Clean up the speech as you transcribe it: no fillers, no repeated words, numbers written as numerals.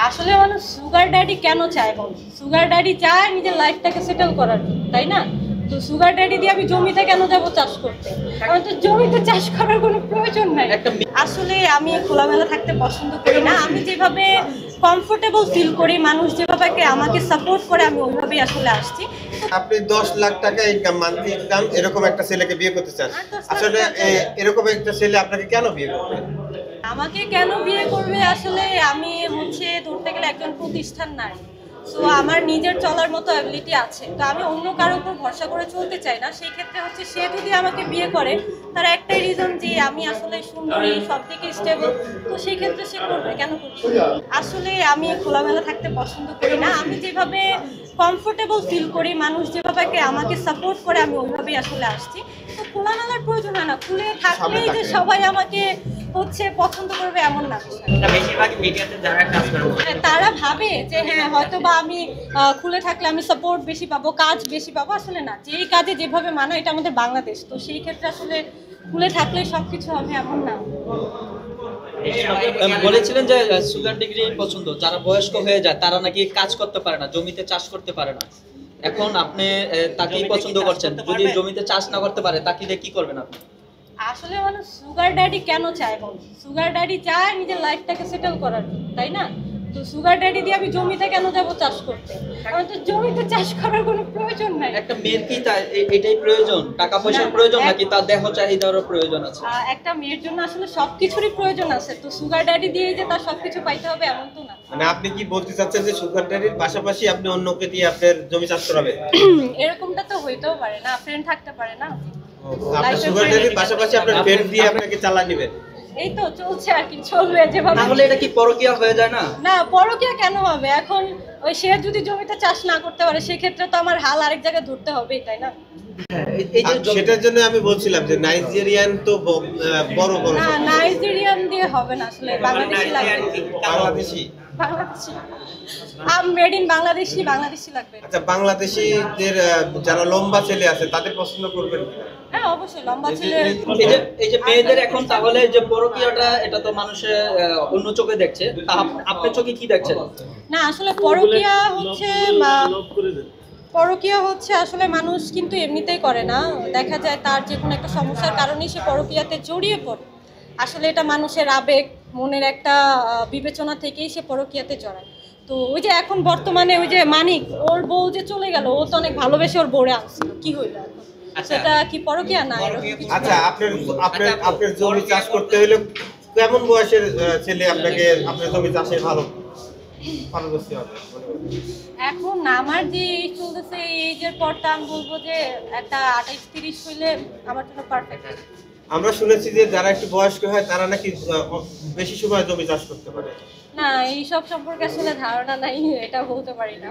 আসলে মানুষ sugar daddy কেন চায় বল? সুগার ড্যাডি চায় নিজের লাইফটাকে সেটেল করার জন্য, তাই না? তো সুগার ড্যাডি দিয়ে আমি জমিতে কেন যাব চাষ করতে? কারণ তো জমিতে চাষ করার কোনো প্রয়োজন নাই। আসলে আমি খোলামেলা থাকতে পছন্দ করি না। আমি যেভাবে কমফোর্টেবল ফিল করি, মানুষ যেভাবে আমাকে সাপোর্ট করে, আমি ওইভাবেই আসলে আসছি। আপনি 10 লাখ টাকা ইনকাম, মান্থলি ইনকাম, এরকম একটা ছেলেকে বিয়ে করতে চান। আসলে এরকম একটা ছেলে আপনাকে কেন বিয়ে করবে? আমাকে কেন বিয়ে করবে? আসলে আমি ধরতে গেলে একজন প্রতিষ্ঠান নারী। সো আমার নিজের চলার মতো অ্যাবিলিটি আছে। তো আমি অন্য কারোর উপর ভরসা করে চলতে চাই না। সেই ক্ষেত্রে সে যদি আমাকে বিয়ে করে, তার একটাই রিজন যে আমি আসলে সুন্দরী, সব দিকে স্টেবল। তো সেই ক্ষেত্রে সে করবে, কেন করবে? আসলে আমি খোলামেলা থাকতে পছন্দ করি না। আমি যেভাবে কমফোর্টেবল ফিল করি, মানুষ যেভাবে আমাকে সাপোর্ট করে, আমি ওইভাবেই আসলে আসছি। তো খোলামেলার প্রয়োজন হয় না। খুলে থাকলেই যে সবাই আমাকে পছন্দ করবে এমন না। বেশিরভাগ মিডিয়াতে যারা কাজ করে তারা ভাবে যে হ্যাঁ হয়তো বা আমি খুলে থাকলে আমি সাপোর্ট বেশি পাবো, কাজ বেশি পাবো। আসলে না, যেই কাজে যেভাবে মানা, এটা আমাদের বাংলাদেশ। তো সেই ক্ষেত্রে আসলে খুলে থাকলে সবকিছু হবে এমন না। বলেছিলেন যে সুগার ডিগ্রি পছন্দ, যারা বয়স্ক হয়ে যায় তারা নাকি কাজ করতে পারে না, জমিতে চাষ করতে পারে না। এখন আপনি তাকেই পছন্দ করছেন, যদি জমিতে চাষ না করতে পারে তাকে দিয়ে কি করবেন আপনি? আসলে মানুষ সুগার ড্যাডি কেন চায় বল? সুগার ড্যাডি চায় নিজের লাইফটাকে সেটেল করার জন্য, তাই না? তো সুগার ড্যাডি দিয়ে আমি জমিতে কেন যাব চাষ করতে? কারণ তো জমিতে চাষ করার কোনো প্রয়োজন নাই। একটা মেয়ের কি এটাই প্রয়োজন? টাকা পয়সার প্রয়োজন নাকি তার দেহ চাহিদারও প্রয়োজন আছে? একটা মেয়ের জন্য আসলে সবকিছুরই প্রয়োজন আছে। তো সুগার ড্যাডি দিয়ে যে তার সবকিছু পাইতে হবে এমন তো না। মানে আপনি কি বলতে চাচ্ছেন যে সুগার ড্যাডির পাশাপাশি আপনি অন্যকে দিয়ে আপনার জমি চাষ করাবেন? এরকমটা তো হইতেও পারে না, ফ্রেন্ড থাকতে পারে না। আপনি সুগার ড্যাডির পাশাপাশি আপনার ফ্রেন্ড দিয়ে আপনাকে চালা নেবেন? এই তো চলছে আর কি, চলবে যেভাবে। তাহলে এটা কি পরকীয়া হয়ে যায় না? না, পরকীয়া কেন হবে? এখন সে যদি জমিতে চাষ না করতে পারে, সেক্ষেত্রে তো আমার হাল আরেক জায়গায় ধরতে হবে, তাই না? সেটার জন্য আমি বলছিলাম যে নাইজেরিয়ান তো বড় বড়। না, নাইজেরিয়ান দিয়ে হবে না, আসলে বাংলাদেশি লাগবে। বাংলাদেশি মেড ইন বাংলাদেশি লাগবে। আচ্ছা, বাংলাদেশিদের যারা লম্বা ছেলে আছে তাদের পছন্দ করবেন? হ্যাঁ, অবশ্যই লম্বা ছেলে। এই যে মেয়েদের এখন তাহলে যে পরকীয়াটা, এটা তো মানুষে অন্য চোখে দেখছে, আপনার চোখে কি দেখছেন? না, আসলে পরকীয়া হচ্ছে আসলে মানুষ কিন্তু এমনিতেই করে না। দেখা যায় তার যে কোনো একটা সমস্যার কারণেই সে পরকীয়াতে জড়িয়ে পড়ে। আসলে এটা মানুষের আবেগ, মনের একটা বিবেচনা থেকেই সে পরকীয়াতে জড়ায়। তো ওই যে এখন বর্তমানে ওই যে মানিক, ওর বউ যে চলে গেল, ও তো অনেক ভালোবেসে ওর বউরে আসছিল, কি হইল এখন? সেটা কি পরকীয়া? না। আচ্ছা, আপনার জমি চাষ করতে হলে কেমন বয়সের ছেলে আপনার জমি চাষে ভালো পারদর্শী হবে? এখন আমার যে এই চলতেছে, এই এজের পরটা আমি বলবো যে একটা 28-30 হইলে আমার জন্য পারফেক্ট। আমরা শুনেছি যে যারা একটু বয়স্ক হয় তারা নাকি বেশি সময় জমি চাষ করতে পারে। না, এই সব সম্পর্কে আসলে ধারণা নাই, এটা বলতে পারি না।